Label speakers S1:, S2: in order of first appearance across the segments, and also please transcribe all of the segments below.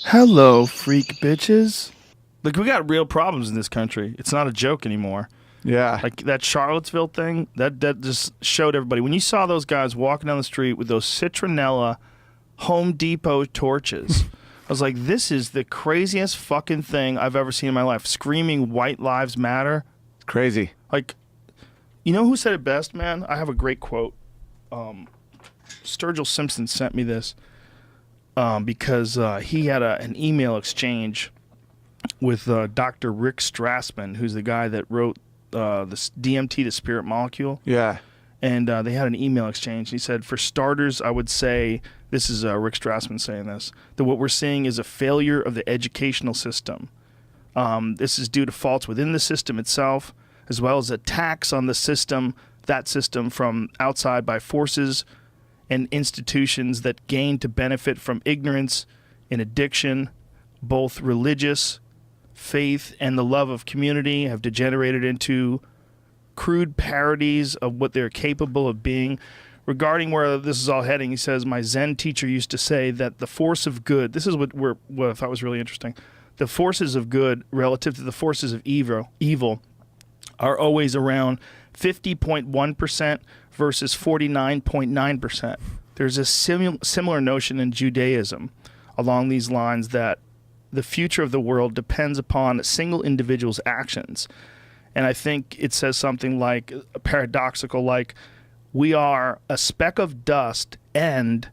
S1: Hello, freak bitches. Like, we got real problems in this country. It's not a joke anymore.
S2: Yeah.
S1: Like, that Charlottesville thing, that just showed everybody. When you saw those guys walking down the street with those citronella Home Depot torches, I was like, this is the craziest fucking thing I've ever seen in my life. Screaming white lives matter.
S2: Crazy.
S1: Like, you know who said it best, man? I have a great quote. Sturgill Simpson sent me this because he had an email exchange with Dr. Rick Strassman, who's the guy that wrote this DMT, the spirit molecule.
S2: Yeah.
S1: And they had an email exchange. He said, for starters, I would say, this is Rick Strassman saying this, that what we're seeing is a failure of the educational system. This is due to faults within the system itself, as well as attacks on the system, that system from outside by forces and institutions that gain to benefit from ignorance and addiction, both religious, faith, and the love of community have degenerated into crude parodies of what they're capable of being. Regarding where this is all heading, he says, my Zen teacher used to say that the force of good, this is what I thought was really interesting, the forces of good relative to the forces of evil are always around 50.1% versus 49.9%. There's a similar notion in Judaism along these lines that the future of the world depends upon a single individual's actions. And I think it says something like, paradoxical, like, we are a speck of dust and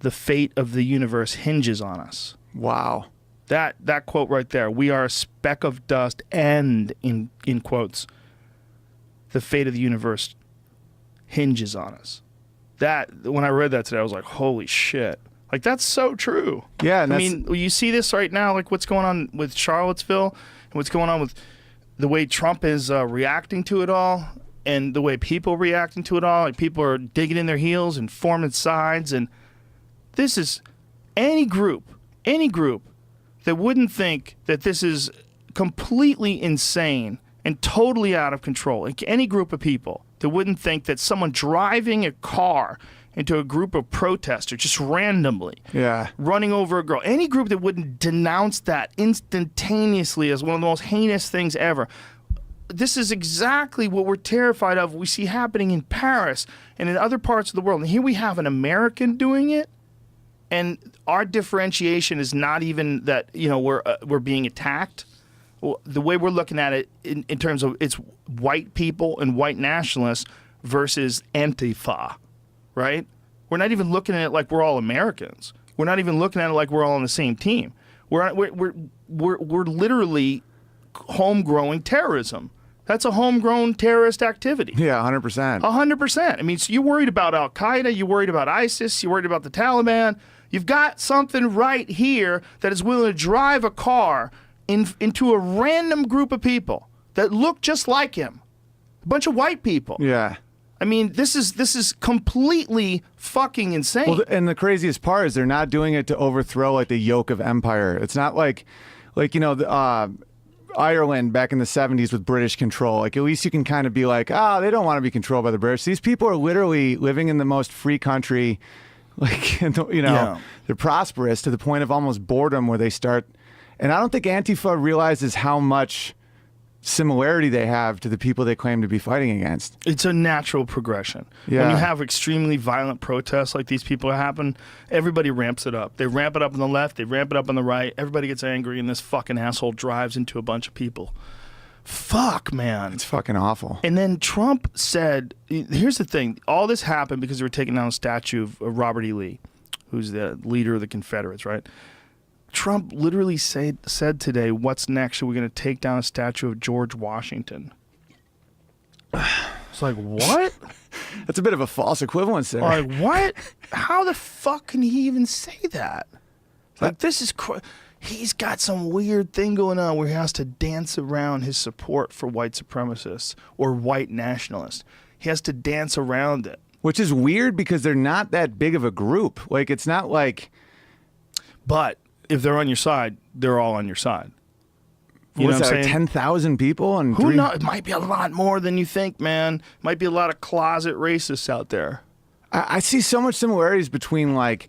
S1: the fate of the universe hinges on us.
S2: Wow.
S1: That quote right there, we are a speck of dust and, in quotes, the fate of the universe hinges on us. That, when I read that today, I was like, holy shit. Like, that's so true.
S2: Yeah. And
S1: I mean, you see this right now, like what's going on with Charlottesville and what's going on with the way Trump is reacting to it all and the way people are reacting to it all. Like, people are digging in their heels and forming sides. And this is any group that wouldn't think that this is completely insane and totally out of control. Like, any group of people that wouldn't think that someone driving a car into a group of protesters just randomly running over a girl, any group that wouldn't denounce that instantaneously as one of the most heinous things ever. This is exactly what we're terrified of. We see happening in Paris and in other parts of the world. And here we have an American doing it, and our differentiation is not even that, you know, we're being attacked. Well, the way we're looking at it in terms of it's white people and white nationalists versus Antifa, right? We're not even looking at it like we're all Americans. We're not even looking at it like we're all on the same team. We're literally homegrown terrorism. That's a homegrown terrorist activity.
S2: Yeah, 100%.
S1: 100%. I mean, so you're worried about Al Qaeda, you're worried about ISIS, you're worried about the Taliban. You've got something right here that is willing to drive a car into a random group of people that look just like him. A bunch of white people.
S2: Yeah.
S1: I mean, this is completely fucking insane.
S2: Well, and the craziest part is they're not doing it to overthrow like the yoke of empire. It's not like you know, Ireland back in the 70s with British control. Like, at least you can kind of be like, they don't want to be controlled by the British. These people are literally living in the most free country. Like, you know, they're prosperous to the point of almost boredom where they start. And I don't think Antifa realizes how much similarity they have to the people they claim to be fighting against.
S1: It's a natural progression.
S2: Yeah.
S1: When you have extremely violent protests like these people happen, everybody ramps it up. They ramp it up on the left, they ramp it up on the right, everybody gets angry, and this fucking asshole drives into a bunch of people. Fuck, man.
S2: It's fucking awful.
S1: And then Trump said, here's the thing, all this happened because they were taking down a statue of Robert E. Lee, who's the leader of the Confederates, right? Trump literally said today, what's next? Are we going to take down a statue of George Washington? It's like, what?
S2: That's a bit of a false equivalence there.
S1: Like, what? How the fuck can he even say that? Like, this is... He's got some weird thing going on where he has to dance around his support for white supremacists or white nationalists. He has to dance around it.
S2: Which is weird because they're not that big of a group. Like, it's not like...
S1: But if they're on your side, they're all on your side. You
S2: What's
S1: know what
S2: that,
S1: I'm
S2: like
S1: saying?
S2: 10,000 people? And
S1: Who knows? It might be a lot more than you think, man. Might be a lot of closet racists out there.
S2: I see so much similarities between, like,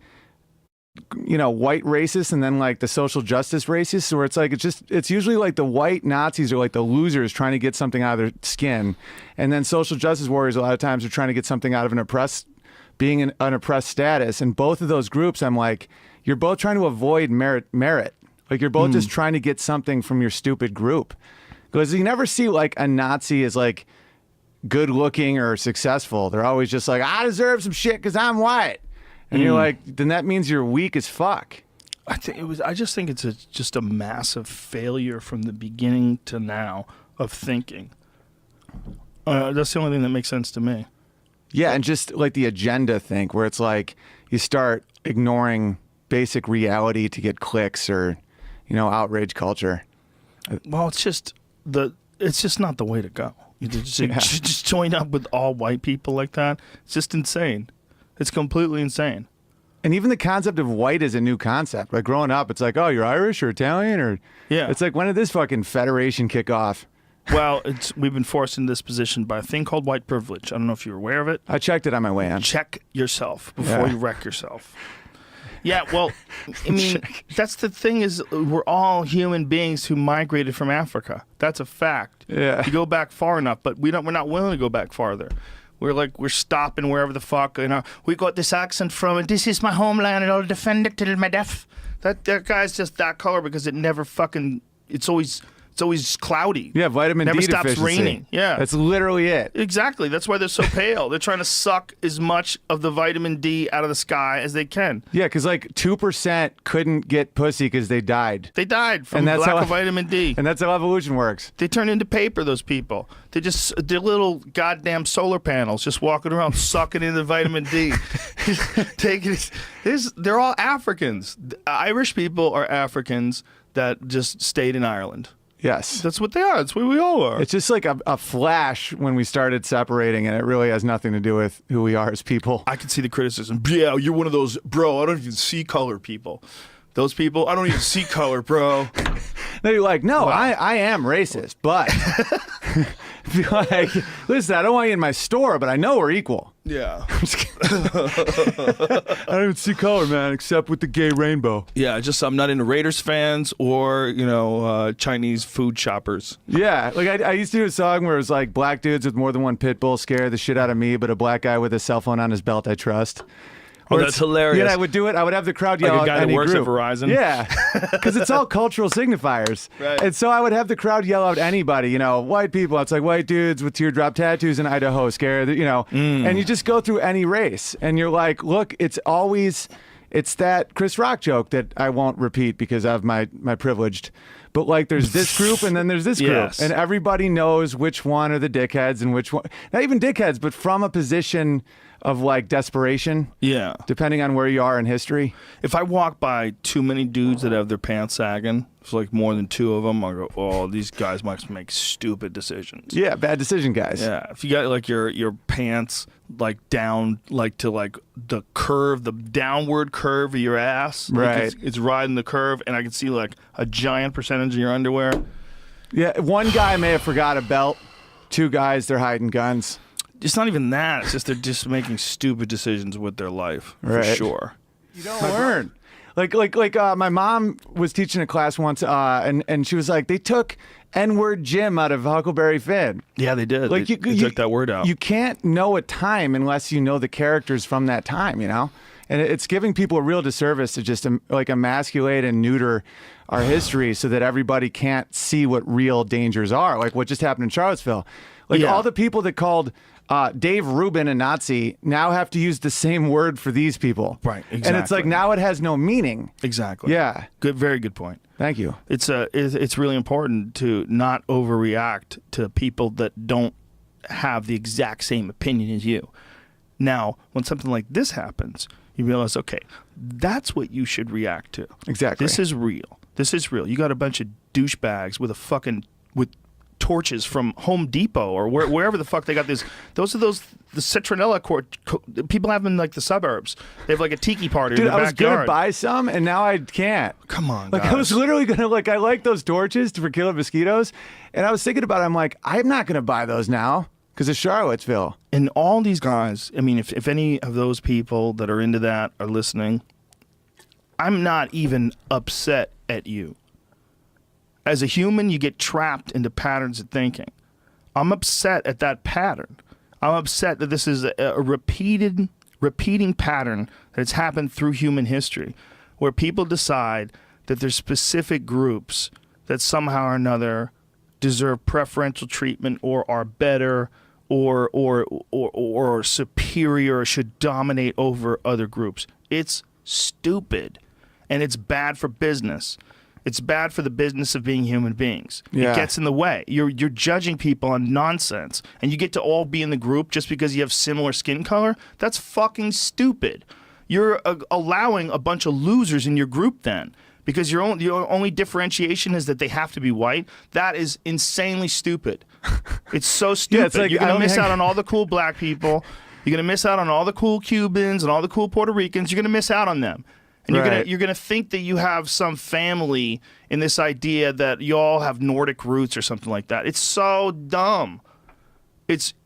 S2: white racists and then like the social justice racists, where it's like it's usually like the white Nazis are like the losers trying to get something out of their skin, and then social justice warriors a lot of times are trying to get something out of being in an oppressed status. And both of those groups, I'm like, you're both trying to avoid merit. Like you're both just trying to get something from your stupid group, because you never see like a Nazi as like good looking or successful. They're always just like, I deserve some shit because I'm white. And you're like, then that means you're weak as fuck.
S1: I just think it's just a massive failure from the beginning to now of thinking. That's the only thing that makes sense to me.
S2: Yeah, and just like the agenda thing, where it's like you start ignoring basic reality to get clicks or, outrage culture.
S1: Well, it's just not the way to go. You just join up with all white people like that. It's just insane. It's completely insane.
S2: And even the concept of white is a new concept. Like growing up, it's like, oh, you're Irish or Italian, or It's like, when did this fucking federation kick off?
S1: Well, we've been forced in this position by a thing called white privilege. I don't know if you're aware of it.
S2: I checked it on my way in.
S1: Check yourself before you wreck yourself. Yeah, well, I mean, that's the thing, is we're all human beings who migrated from Africa. That's a fact.
S2: Yeah.
S1: You go back far enough, but we're not willing to go back farther. We're stopping wherever the fuck, we got this accent from, and this is my homeland, and I'll defend it till my death. That guy's just that color because it never fucking, it's always cloudy.
S2: Yeah, vitamin D
S1: never stops
S2: deficiency.
S1: raining. Yeah,
S2: that's literally it.
S1: Exactly. That's why they're so pale. They're trying to suck as much of the vitamin D out of the sky as they can.
S2: Yeah, because like 2% couldn't get pussy because they died.
S1: They died from lack of vitamin D.
S2: And that's how evolution works.
S1: They turn into paper, those people. They're little goddamn solar panels just walking around sucking in the vitamin D. They're all Africans. Irish people are Africans that just stayed in Ireland.
S2: Yes.
S1: That's what they are. That's what we all are.
S2: It's just like a flash when we started separating, and it really has nothing to do with who we are as people.
S1: I can see the criticism. Yeah, you're one of those, bro, I don't even see color people. Those people, I don't even see color, bro.
S2: Then you're like, no, wow. I am racist, but be like, listen, I don't want you in my store, but I know we're equal.
S1: Yeah.
S2: I don't even see color, man, except with the gay rainbow.
S1: Yeah, I'm not into Raiders fans or, Chinese food shoppers.
S2: Yeah, like I used to do a song where it was like, black dudes with more than one pit bull scare the shit out of me, but a black guy with a cell phone on his belt I trust.
S1: Oh, that's hilarious.
S2: Yeah, I would do it. I would have the crowd yell
S1: like a guy
S2: out any
S1: that works
S2: group.
S1: at Verizon?
S2: Yeah, because it's all cultural signifiers.
S1: Right.
S2: And so I would have the crowd yell out anybody, white people. It's like white dudes with teardrop tattoos in Idaho scare, and you just go through any race. And you're like, look, it's that Chris Rock joke that I won't repeat because of my privileged. But like, there's this group and then there's this group.
S1: Yes.
S2: And everybody knows which one are the dickheads and which one, not even dickheads, but from a position of like desperation.
S1: Yeah.
S2: Depending on where you are in history.
S1: If I walk by too many dudes that have their pants sagging, it's like more than two of them, I go, oh, these guys must make stupid decisions.
S2: Yeah, bad decision, guys.
S1: Yeah. If you got like your pants like down like to like the downward curve of your ass.
S2: Right.
S1: Like it's riding the curve, and I can see like a giant percentage of your underwear.
S2: Yeah, one guy may have forgot a belt. Two guys, they're hiding guns.
S1: It's not even that. It's just they're just making stupid decisions with their life,
S2: right.
S1: For sure.
S2: You don't learn. Like my mom was teaching a class once, and she was like, they took N-word Jim out of Huckleberry Finn.
S1: Yeah, they did. Like they took that word out.
S2: You can't know a time unless you know the characters from that time, And it's giving people a real disservice to just like emasculate and neuter our history so that everybody can't see what real dangers are, like what just happened in Charlottesville. Like all the people that called Dave Rubin a Nazi now have to use the same word for these people.
S1: Right, exactly.
S2: And it's like now it has no meaning.
S1: Exactly.
S2: Yeah.
S1: Good, very good point.
S2: Thank you.
S1: It's really important to not overreact to people that don't have the exact same opinion as you. Now, when something like this happens, you realize, okay, that's what you should react to.
S2: Exactly.
S1: This is real. You got a bunch of douchebags with torches from Home Depot or wherever the fuck they got this. The citronella people have them in like the suburbs. They have like a tiki party in the backyard.
S2: Dude, I was gonna buy some and now I can't.
S1: Come on,
S2: like
S1: guys.
S2: I was literally gonna I like those torches for killing mosquitoes, and I was thinking about it. I'm like, I'm not gonna buy those now because of Charlottesville.
S1: And all these guys, I mean, if any of those people that are into that are listening, I'm not even upset at you. As a human, you get trapped into patterns of thinking. I'm upset at that pattern. I'm upset that this is a repeating pattern that's happened through human history, where people decide that there's specific groups that somehow or another deserve preferential treatment or are better or superior or should dominate over other groups. It's stupid, and it's bad for business. It's bad for the business of being human beings.
S2: Yeah.
S1: It gets in the way. You're judging people on nonsense, and you get to all be in the group just because you have similar skin color. That's fucking stupid. You're allowing a bunch of losers in your group then, because your only differentiation is that they have to be white. That is insanely stupid. It's so stupid.
S2: It's like,
S1: you're going to miss out on all the cool black people. You're going to miss out on all the cool Cubans and all the cool Puerto Ricans. You're going to miss out on them. And you're gonna think that you have some family in this idea that you all have Nordic roots or something like that. It's so dumb.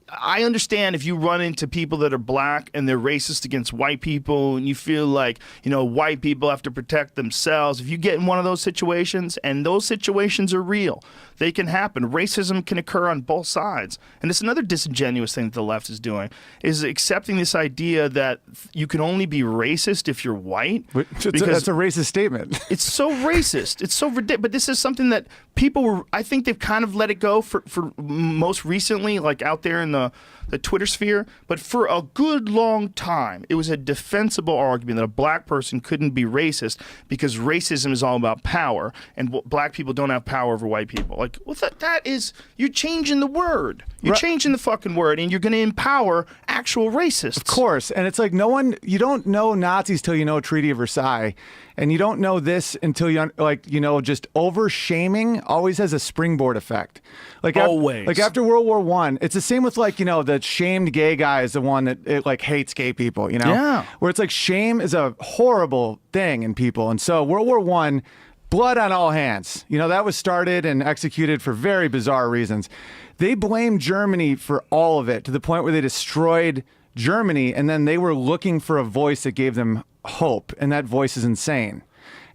S1: I understand if you run into people that are black and they're racist against white people and you feel like, white people have to protect themselves. If you get in one of those situations, and those situations are real, they can happen. Racism can occur on both sides. And it's another disingenuous thing that the left is doing, is accepting this idea that you can only be racist if you're white.
S2: That's a racist statement.
S1: It's so racist. It's so ridiculous. But this is something that I think they've kind of let it go for most recently, like out there in the Twitter sphere. But for a good long time, it was a defensible argument that a black person couldn't be racist because racism is all about power, and black people don't have power over white people. Like, well, that is, you're changing the word. You're changing the fucking word, and you're going to empower actual racists.
S2: Of course. And it's like you don't know Nazis till you know Treaty of Versailles. And you don't know this until just over-shaming always has a springboard effect.
S1: Always.
S2: Like after World War I, it's the same with the shamed gay guy is the one that hates gay people,
S1: Yeah.
S2: Where it's like shame is a horrible thing in people. And so World War I, blood on all hands. That was started and executed for very bizarre reasons. They blamed Germany for all of it to the point where they destroyed Germany, and then they were looking for a voice that gave them hope, and that voice is insane.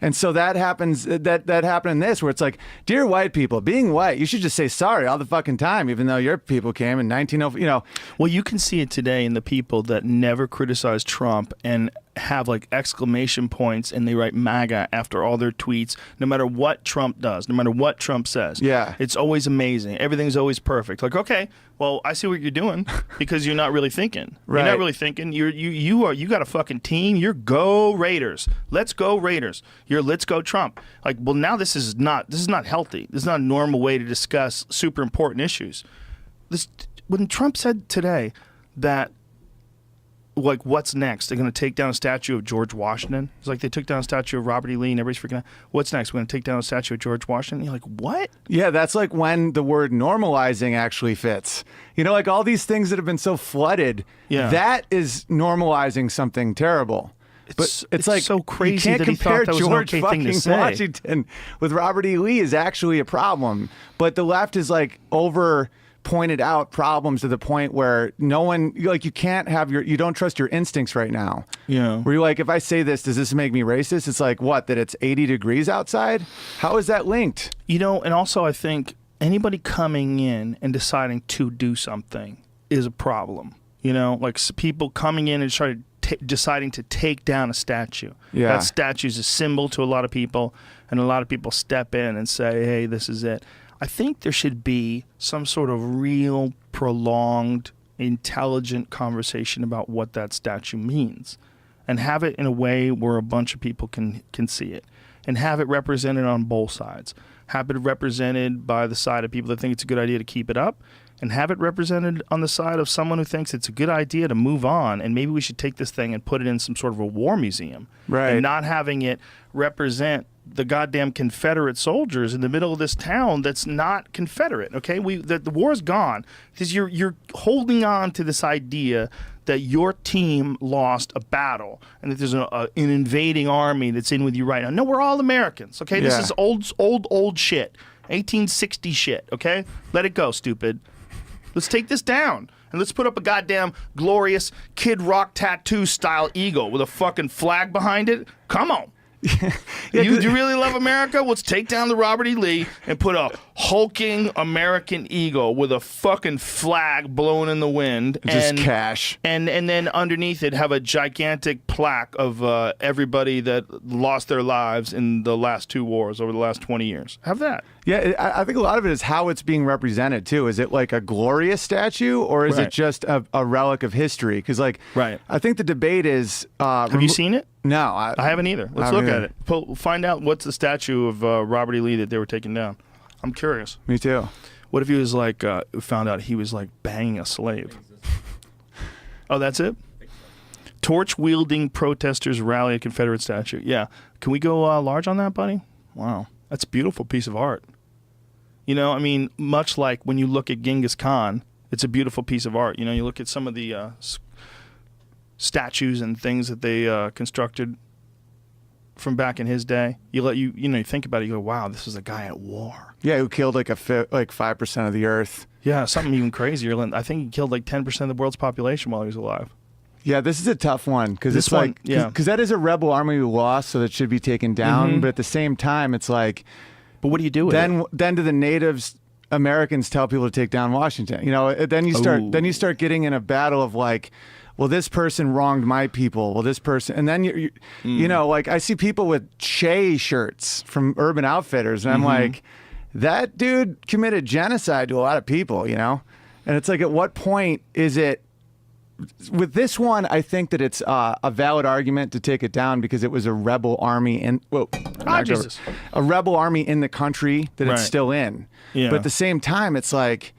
S2: And so that happens. That happened in this, where it's like, dear white people, being white, you should just say sorry all the fucking time, even though your people came in 1904.
S1: Well, you can see it today in the people that never criticize Trump and have like exclamation points, and they write MAGA after all their tweets, no matter what Trump does, no matter what Trump says.
S2: Yeah.
S1: It's always amazing. Everything's always perfect. Like, okay, well, I see what you're doing, because you're not really thinking.
S2: Right.
S1: You're not really thinking. You got a fucking team. You're go Raiders. Let's go Raiders. You're let's go Trump. Like, well, now this is not healthy. This is not a normal way to discuss super important issues. When Trump said today that, like, what's next? They're going to take down a statue of George Washington. It's like they took down a statue of Robert E. Lee, and everybody's freaking out. What's next? We're going to take down a statue of George Washington? And you're like, what?
S2: Yeah, that's like when the word normalizing actually fits. Like all these things that have been so flooded, that is normalizing something terrible. But it's like
S1: so crazy
S2: you can't
S1: that he
S2: compare
S1: thought that was an
S2: George
S1: okay thing to
S2: fucking
S1: say.
S2: Washington with Robert E. Lee is actually a problem. But the left is like pointed out problems to the point where no one, like, you don't trust your instincts right now.
S1: Yeah.
S2: Where you're like, if I say this, does this make me racist? It's like, what, that it's 80 degrees outside? How is that linked?
S1: And also I think anybody coming in and deciding to do something is a problem. Like people coming in and deciding to take down a statue.
S2: Yeah.
S1: That statue is a symbol to a lot of people, and a lot of people step in and say, hey, this is it. I think there should be some sort of real, prolonged, intelligent conversation about what that statue means, and have it in a way where a bunch of people can see it, and have it represented on both sides. Have it represented by the side of people that think it's a good idea to keep it up, and have it represented on the side of someone who thinks it's a good idea to move on, and maybe we should take this thing and put it in some sort of a war museum.
S2: Right.
S1: And not having it represent the goddamn Confederate soldiers in the middle of this town that's not Confederate. Okay, the war's gone, because you're holding on to this idea that your team lost a battle and that there's an invading army that's in with you right now. No, we're all Americans. Okay, this is old shit, 1860 shit. Okay, let it go, stupid. Let's take this down. And let's put up a goddamn glorious Kid Rock tattoo style eagle with a fucking flag behind it. Come on.
S2: Yeah,
S1: you really love America? Let's take down the Robert E. Lee and put a hulking American eagle with a fucking flag blowing in the wind.
S2: just cash.
S1: And then underneath it have a gigantic plaque of everybody that lost their lives in the last 2 wars over the last 20 years. Have that.
S2: Yeah, I think a lot of it is how it's being represented, too. Is it like a glorious statue, or is it just a relic of history? Because, like, I think the debate is...
S1: have you seen it?
S2: No.
S1: I haven't either. Let's look at it. Find out what's the statue of Robert E. Lee that they were taking down. I'm curious.
S2: Me too.
S1: What if he was like, found out he was like banging a slave? Oh, that's it? Torch-wielding protesters rally at Confederate statue. Yeah. Can we go large on that, buddy? Wow. That's a beautiful piece of art. You know, I mean, much like when you look at Genghis Khan, it's a beautiful piece of art. You know, you look at some of the statues and things that they constructed from back in his day. You think about it, you go, wow, this is a guy at war.
S2: Yeah, who killed like 5% of the earth.
S1: Yeah, something even crazier. I think he killed like 10% of the world's population while he was alive.
S2: Yeah, this is a tough one because it's like because that is a rebel army we lost, so that should be taken down. But at the same time, it's like,
S1: but what do you do with
S2: it? Then do the natives Americans tell people to take down Washington? You know, then you start getting in a battle of like, well, this person wronged my people. Well, this person, and then you know, like I see people with Che shirts from Urban Outfitters, and I'm like, that dude committed genocide to a lot of people, you know, and it's like, at what point is it? With this one, I think that it's a valid argument to take it down because it was a rebel army a rebel army in the country that it's still in. Yeah. But at the same time, it's like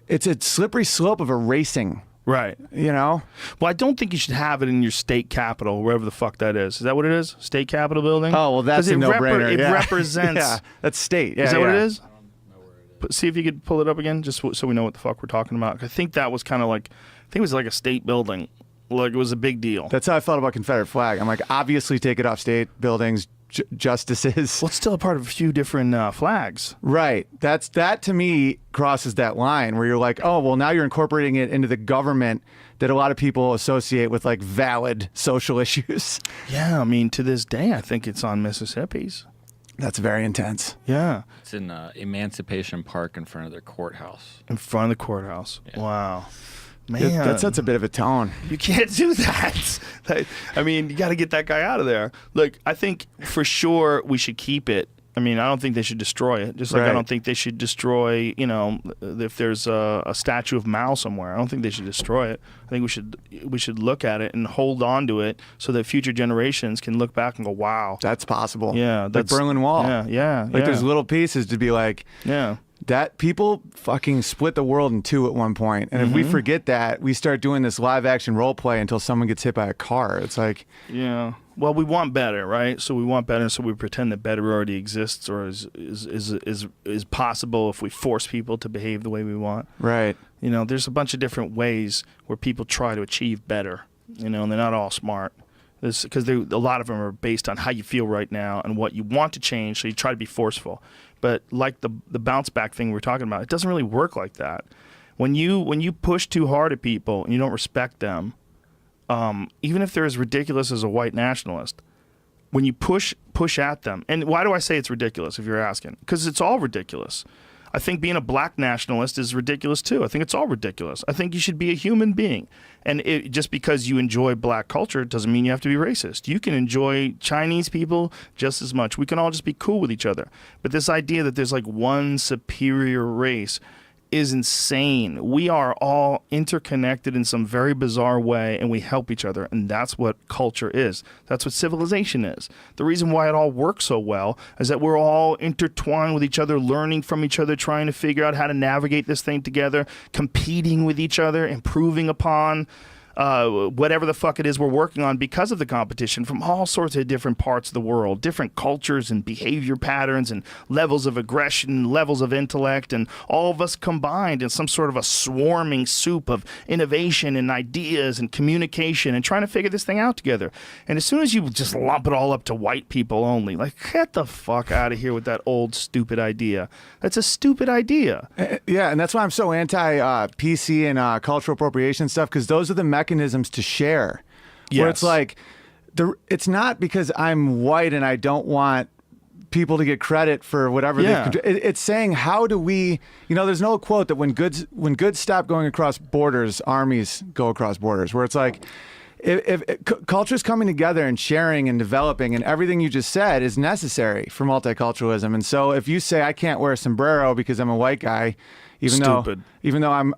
S2: it's a slippery slope of erasing.
S1: Right.
S2: You know?
S1: Well, I don't think you should have it in your state capital, wherever the fuck that is. Is that what it is? State Capitol building?
S2: Oh, well, that's a no-brainer.
S1: It represents...
S2: Yeah, that's state. Yeah,
S1: is that what it is? I don't know where it is. See if you could pull it up again, just so we know what the fuck we're talking about. I think that was kind of like... I think it was like a state building. Like, it was a big deal.
S2: That's how I felt about Confederate flag. I'm like, obviously take it off state buildings, justices.
S1: Well, it's still a part of a few different flags.
S2: Right. That to me crosses that line where you're like, oh, well, now you're incorporating it into the government that a lot of people associate with like valid social issues.
S1: Yeah, I mean, to this day, I think it's on Mississippi's.
S2: That's very intense.
S1: Yeah.
S3: It's in Emancipation Park in front of their courthouse.
S1: In front of the courthouse. Yeah. Wow.
S2: Man. That sets a bit of a tone.
S1: You can't do that. I mean, you got to get that guy out of there. Look, I think for sure we should keep it. I mean, I don't think they should destroy it. Just like I don't think they should destroy, you know, if there's a statue of Mao somewhere. I don't think they should destroy it. I think we should look at it and hold on to it so that future generations can look back and go, wow.
S2: That's possible.
S1: Yeah.
S2: Like Berlin Wall.
S1: Yeah.
S2: Like there's little pieces to be like,
S1: yeah.
S2: That people fucking split the world in two at one point. And if we forget that, we start doing this live action role play until someone gets hit by a car. It's like...
S1: Yeah. Well, we want better, right? So we want better, so we pretend that better already exists or is possible if we force people to behave the way we want.
S2: Right.
S1: You know, there's a bunch of different ways where people try to achieve better, you know, and they're not all smart. Because a lot of them are based on how you feel right now and what you want to change, so you try to be forceful. But like the bounce back thing we're talking about, it doesn't really work like that. When you push too hard at people and you don't respect them, even if they're as ridiculous as a white nationalist, when you push at them, and why do I say it's ridiculous if you're asking? Because it's all ridiculous. I think being a black nationalist is ridiculous too. I think it's all ridiculous. I think you should be a human being. And just because you enjoy black culture doesn't mean you have to be racist. You can enjoy Chinese people just as much. We can all just be cool with each other. But this idea that there's like one superior race is insane. We are all interconnected in some very bizarre way, and we help each other, and that's what culture is. That's what civilization is. The reason why it all works so well is that we're all intertwined with each other, learning from each other, trying to figure out how to navigate this thing together, competing with each other, improving upon whatever the fuck it is we're working on because of the competition from all sorts of different parts of the world, different cultures and behavior patterns and levels of aggression, levels of intellect, and all of us combined in some sort of a swarming soup of innovation and ideas and communication and trying to figure this thing out together. And as soon as you just lump it all up to white people only, like, get the fuck out of here with that old stupid idea. That's a stupid idea.
S2: Yeah, and that's why I'm so anti-PC and cultural appropriation stuff, because those are the mechanisms to share. Yes. Where it's like, It's not because I'm white and I don't want people to get credit for whatever it's saying, how do we, there's no quote that when goods stop going across borders, armies go across borders, where it's like, if culture's coming together and sharing and developing, and everything you just said is necessary for multiculturalism. And so if you say I can't wear a sombrero because I'm a white guy, even though I'm,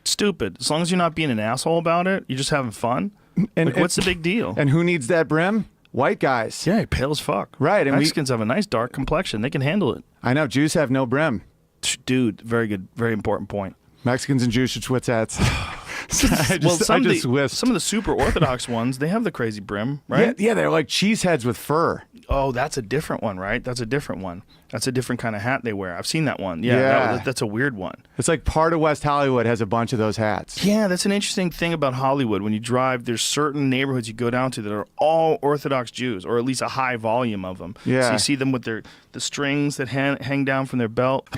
S1: stupid. As long as you're not being an asshole about it, you're just having fun. And what's the big deal?
S2: And who needs that brim? White guys.
S1: Yeah, pale as fuck.
S2: Right. And
S1: Mexicans have a nice dark complexion. They can handle it.
S2: I know. Jews have no brim.
S1: Dude, very good, very important point.
S2: Mexicans and Jews should switch hats.
S1: Some of the super Orthodox ones, they have the crazy brim, right?
S2: Yeah, they're like cheese heads with fur.
S1: Oh, that's a different one, right? That's a different one. That's a different kind of hat they wear. I've seen that one. Yeah. That's a weird one.
S2: It's like part of West Hollywood has a bunch of those hats.
S1: Yeah, that's an interesting thing about Hollywood. When you drive, there's certain neighborhoods you go down to that are all Orthodox Jews, or at least a high volume of them.
S2: Yeah.
S1: So you see them with the strings that hang down from their belt.